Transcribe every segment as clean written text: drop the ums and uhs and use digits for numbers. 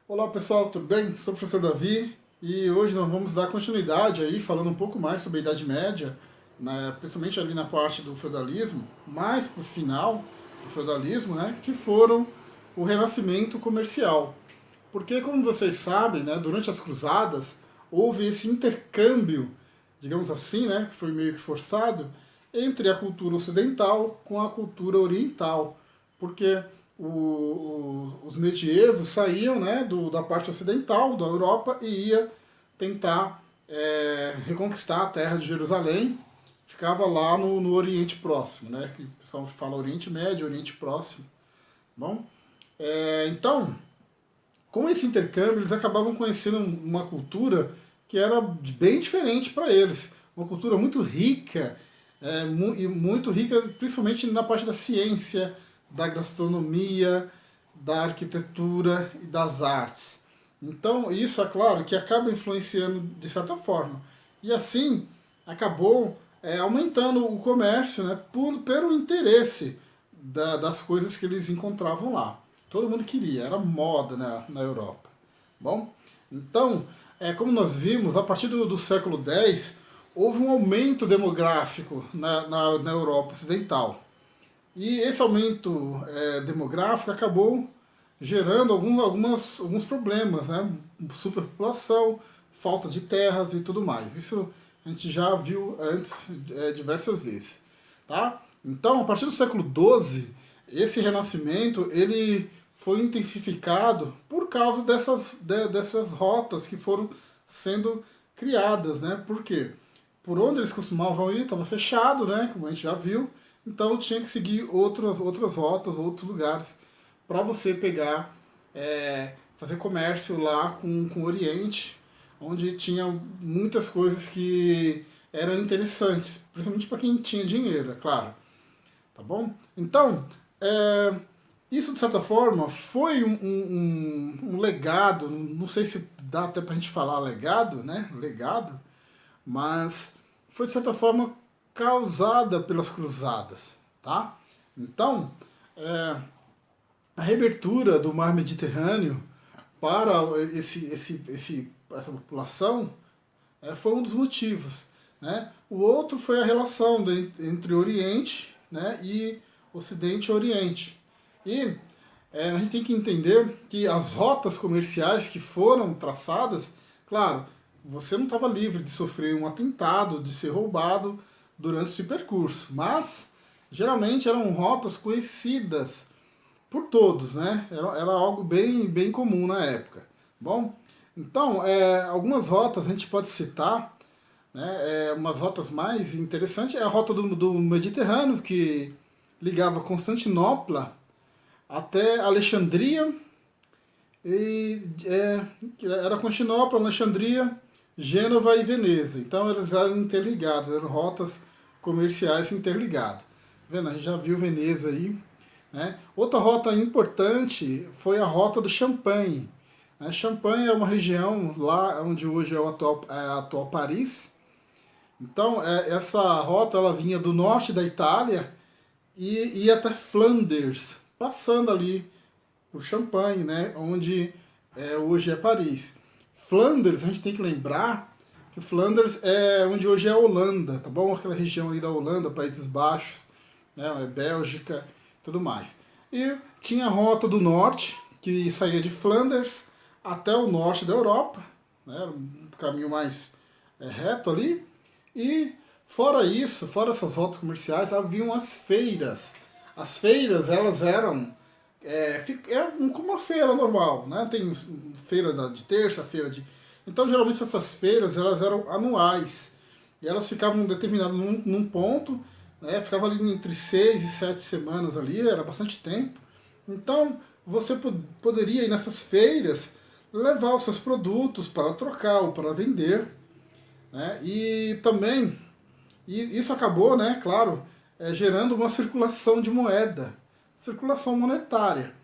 Olá pessoal, tudo bem? Sou o professor Davi e hoje nós vamos dar continuidade aí, falando um pouco mais sobre a Idade Média, né, principalmente ali na parte do feudalismo, mais para o final do feudalismo, né, que foram o renascimento comercial. Porque, como vocês sabem, né, durante as cruzadas houve esse intercâmbio, digamos assim, né, que foi meio que forçado, entre a cultura ocidental com a cultura oriental. Porque os medievos saíam, né, da parte ocidental da Europa e ia tentar reconquistar a terra de Jerusalém. Ficava lá no Oriente Próximo, né, que o pessoal fala Oriente Médio, Oriente Próximo. Bom, então, com esse intercâmbio, eles acabavam conhecendo uma cultura que era bem diferente para eles. Uma cultura muito rica, e muito rica principalmente na parte da ciência, da gastronomia, da arquitetura e das artes. Então, isso é claro que acaba influenciando de certa forma. E assim, acabou aumentando o comércio, né, pelo interesse das coisas que eles encontravam lá. Todo mundo queria, era moda na Europa. Bom, então, como nós vimos, a partir do século X, houve um aumento demográfico na Europa Ocidental. E esse aumento demográfico acabou gerando alguns problemas, né? Superpopulação, falta de terras e tudo mais. Isso a gente já viu antes diversas vezes. Tá? Então, a partir do século XII, esse renascimento ele foi intensificado por causa dessas rotas que foram sendo criadas. Né? Por quê? Por onde eles costumavam ir estava fechado, né? Como a gente já viu. Então tinha que seguir outras rotas, outros lugares para você pegar, fazer comércio lá com o Oriente, onde tinha muitas coisas que eram interessantes, principalmente para quem tinha dinheiro, é claro. Tá bom? Então, isso de certa forma foi um legado, não sei se dá até para a gente falar legado, né? Legado, mas foi de certa forma causada pelas cruzadas, tá? Então, a reabertura do mar Mediterrâneo para essa população foi um dos motivos. Né? O outro foi a relação entre Oriente, né, e Ocidente e Oriente. E a gente tem que entender que as rotas comerciais que foram traçadas, claro, você não estava livre de sofrer um atentado, de ser roubado durante esse percurso, mas geralmente eram rotas conhecidas por todos, né? Era algo bem comum na época. Bom, então, algumas rotas a gente pode citar, né? Umas rotas mais interessantes é a rota do Mediterrâneo, que ligava Constantinopla até Alexandria, que era Constantinopla, Alexandria, Gênova e Veneza. Então eles eram interligados, eram rotas comerciais interligadas. Tá vendo? A gente já viu Veneza aí. Né? Outra rota importante foi a rota do Champagne. Né? Champagne é uma região lá onde hoje é a atual Paris. Então essa rota ela vinha do norte da Itália e ia até Flanders, passando ali por Champagne, né? Onde hoje é Paris. Flanders, a gente tem que lembrar que Flanders é onde hoje é a Holanda, tá bom? Aquela região ali da Holanda, Países Baixos, né? Bélgica, tudo mais. E tinha a rota do norte, que saía de Flanders até o norte da Europa, né? Um caminho mais reto ali. E fora isso, fora essas rotas comerciais, haviam as feiras. As feiras, elas eram como uma feira normal, né? Tem feira de terça, feira de... Então, geralmente, essas feiras, elas eram anuais. E elas ficavam determinadas num ponto, né? Ficava ali entre 6 e 7 semanas ali, era bastante tempo. Então, você poderia ir nessas feiras levar os seus produtos para trocar ou para vender. Né? E também, isso acabou, né, claro, gerando uma circulação de moeda, circulação monetária.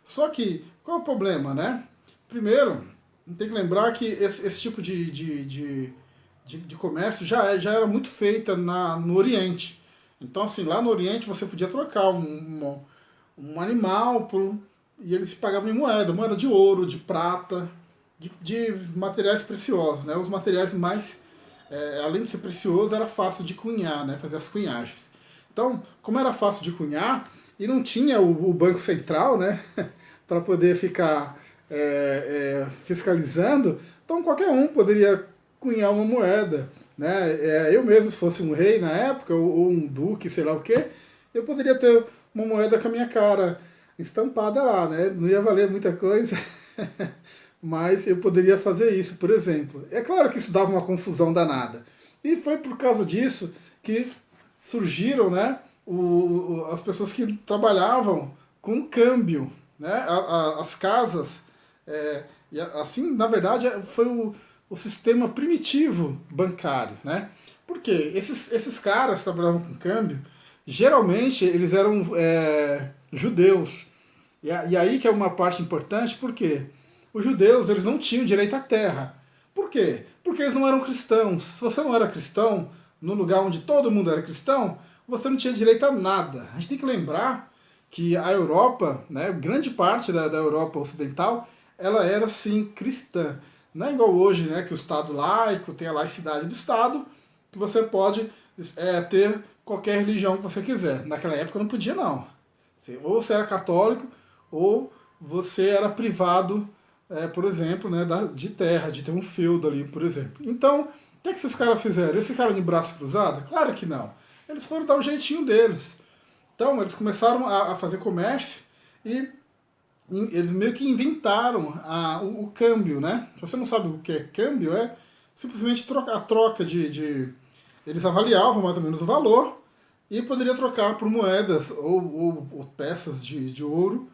Só que, qual é o problema, né? Primeiro, tem que lembrar que esse tipo de comércio já era muito feita no Oriente. Então, assim, lá no Oriente você podia trocar um animal e eles pagavam em moeda de ouro, de prata, de materiais preciosos, né? Os materiais mais, além de ser precioso, era fácil de cunhar, né? Fazer as cunhagens. Então, como era fácil de cunhar e não tinha o Banco Central, né? Para poder ficar fiscalizando, então qualquer um poderia cunhar uma moeda, né? Eu mesmo, se fosse um rei na época, ou um duque, sei lá o quê, eu poderia ter uma moeda com a minha cara estampada lá, né? Não ia valer muita coisa, mas eu poderia fazer isso, por exemplo. É claro que isso dava uma confusão danada. E foi por causa disso que surgiram, né, as pessoas que trabalhavam com câmbio, né? As casas, e assim, na verdade, foi o sistema primitivo bancário, né? Porque esses caras que trabalhavam com câmbio, geralmente eles eram judeus. E aí que é uma parte importante, porque os judeus eles não tinham direito à terra. Por quê? Porque eles não eram cristãos. Se você não era cristão, no lugar onde todo mundo era cristão, você não tinha direito a nada. A gente tem que lembrar que a Europa, né, grande parte da Europa ocidental, ela era sim cristã. Não é igual hoje, né, que o Estado laico tem a laicidade do Estado, que você pode ter qualquer religião que você quiser. Naquela época não podia, não. Ou você era católico, ou você era privado, por exemplo, né, de terra, de ter um feudo ali, por exemplo. Então, o que esses caras fizeram? Eles ficaram de braço cruzado? Claro que não. Eles foram dar o jeitinho deles. Então, eles começaram a fazer comércio e eles meio que inventaram o câmbio, né? Se você não sabe o que é câmbio, é simplesmente a troca Eles avaliavam mais ou menos o valor e poderia trocar por moedas ou peças de ouro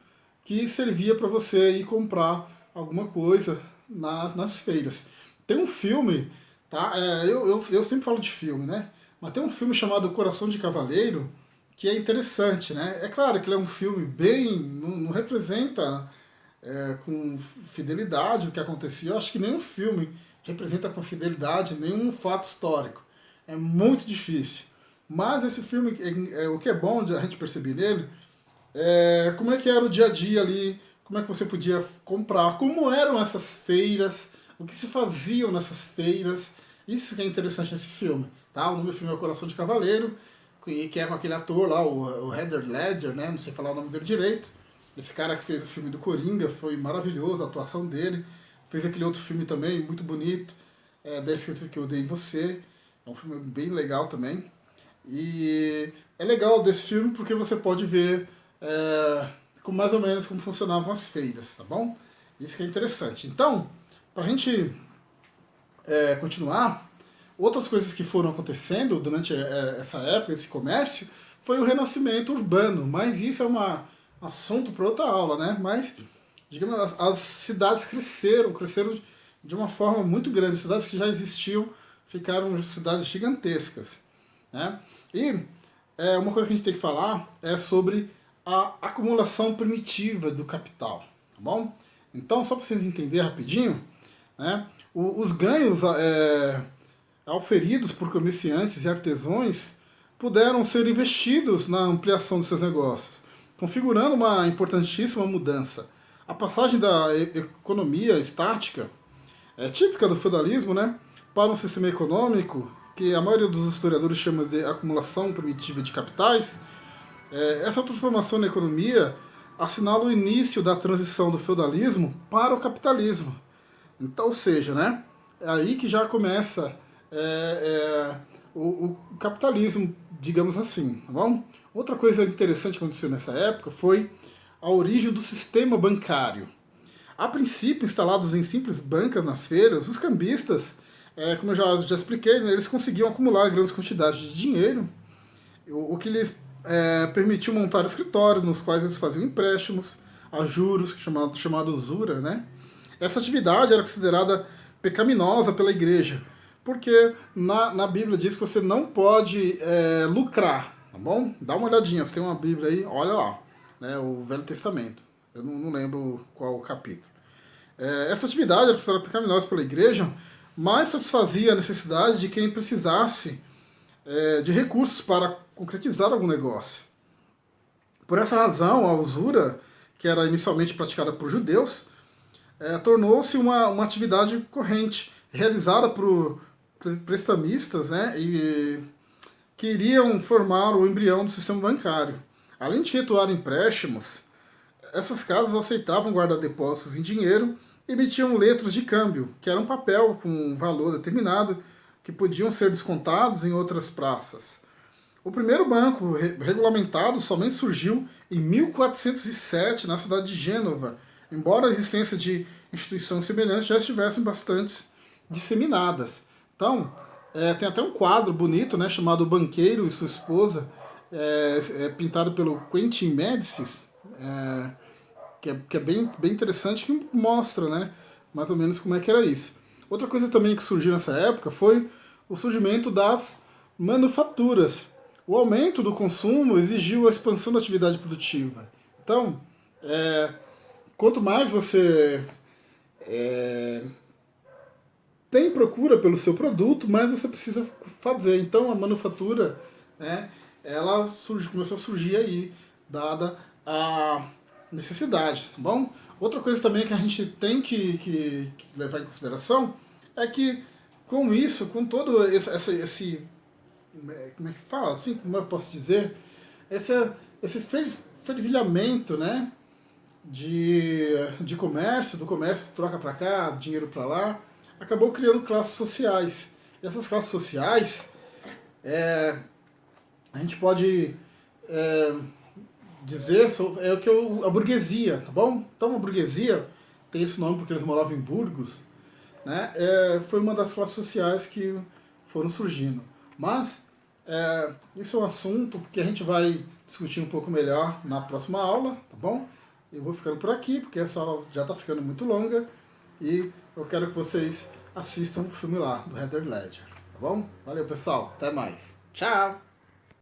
que servia para você ir comprar alguma coisa nas feiras. Tem um filme, tá? Eu sempre falo de filme, né? Mas tem um filme chamado Coração de Cavaleiro que é interessante, né? É claro que ele é um filme não representa com fidelidade o que acontecia. Eu acho que nenhum filme representa com fidelidade nenhum fato histórico. É muito difícil. Mas esse filme, o que é bom de a gente perceber nele, como é que era o dia a dia ali, como é que você podia comprar, como eram essas feiras, o que se faziam nessas feiras. Isso que é interessante nesse filme. Tá? O nome do filme é O Coração de Cavaleiro, que é com aquele ator lá, o Heath Ledger, né? Não sei falar o nome dele direito. Esse cara que fez o filme do Coringa, foi maravilhoso a atuação dele. Fez aquele outro filme também, muito bonito, 10 Coisas que Eu Odeio em Você. É um filme bem legal também. E é legal desse filme porque você pode ver com mais ou menos como funcionavam as feiras, tá bom? Isso que é interessante. Então, para a gente continuar, outras coisas que foram acontecendo durante essa época, esse comércio, foi o renascimento urbano, mas isso é um assunto para outra aula, né? Mas, digamos, as cidades cresceram de uma forma muito grande. Cidades que já existiam ficaram cidades gigantescas, né? E uma coisa que a gente tem que falar é sobre a acumulação primitiva do capital, tá bom? Então, só para vocês entenderem rapidinho, né? Os ganhos auferidos por comerciantes e artesãos puderam ser investidos na ampliação de seus negócios, configurando uma importantíssima mudança. A passagem da economia estática, típica do feudalismo, né, para um sistema econômico que a maioria dos historiadores chama de acumulação primitiva de capitais, essa transformação na economia assinala o início da transição do feudalismo para o capitalismo. Então, ou seja, né, é aí que já começa o capitalismo, digamos assim, tá bom? Outra coisa interessante que aconteceu nessa época foi a origem do sistema bancário. A princípio, instalados em simples bancas nas feiras, os cambistas, como eu já expliquei, né, eles conseguiam acumular grandes quantidades de dinheiro, o que lhes permitiu montar escritórios nos quais eles faziam empréstimos a juros, chamado usura, né? Essa atividade era considerada pecaminosa pela igreja, porque na Bíblia diz que você não pode lucrar, tá bom? Dá uma olhadinha, você tem uma Bíblia aí, olha lá, né, o Velho Testamento. Eu não lembro qual o capítulo. Essa atividade era considerada pecaminosa pela igreja, mas satisfazia a necessidade de quem precisasse de recursos para concretizar algum negócio. Por essa razão, a usura, que era inicialmente praticada por judeus, tornou-se uma atividade corrente, realizada por prestamistas, né, e que iriam formar o embrião do sistema bancário. Além de efetuar empréstimos, essas casas aceitavam guardar depósitos em dinheiro e emitiam letras de câmbio, que era um papel com um valor determinado, que podiam ser descontados em outras praças. O primeiro banco regulamentado somente surgiu em 1407, na cidade de Gênova, embora a existência de instituições semelhantes já estivessem bastante disseminadas. Então, tem até um quadro bonito, né, chamado O Banqueiro e Sua Esposa, pintado pelo Quentin Médicis, que é bem interessante, que mostra, né, mais ou menos como é que era isso. Outra coisa também que surgiu nessa época foi o surgimento das manufaturas. O aumento do consumo exigiu a expansão da atividade produtiva. Então, quanto mais você tem procura pelo seu produto, mais você precisa fazer. Então, a manufatura, né, ela começou a surgir aí, dada a necessidade, tá bom? Outra coisa também que a gente tem que levar em consideração é que, com isso, com todo esse como é que fala, assim, como eu posso dizer, esse fervilhamento, né, de comércio, do comércio troca para cá, dinheiro para lá, acabou criando classes sociais. E essas classes sociais, a gente pode dizer, é o que a burguesia, tá bom? Então a burguesia tem esse nome porque eles moravam em Burgos, né? Foi uma das classes sociais que foram surgindo. Mas isso é um assunto que a gente vai discutir um pouco melhor na próxima aula, tá bom? Eu vou ficando por aqui, porque essa aula já está ficando muito longa e eu quero que vocês assistam o filme lá, do Heath Ledger, tá bom? Valeu, pessoal. Até mais. Tchau!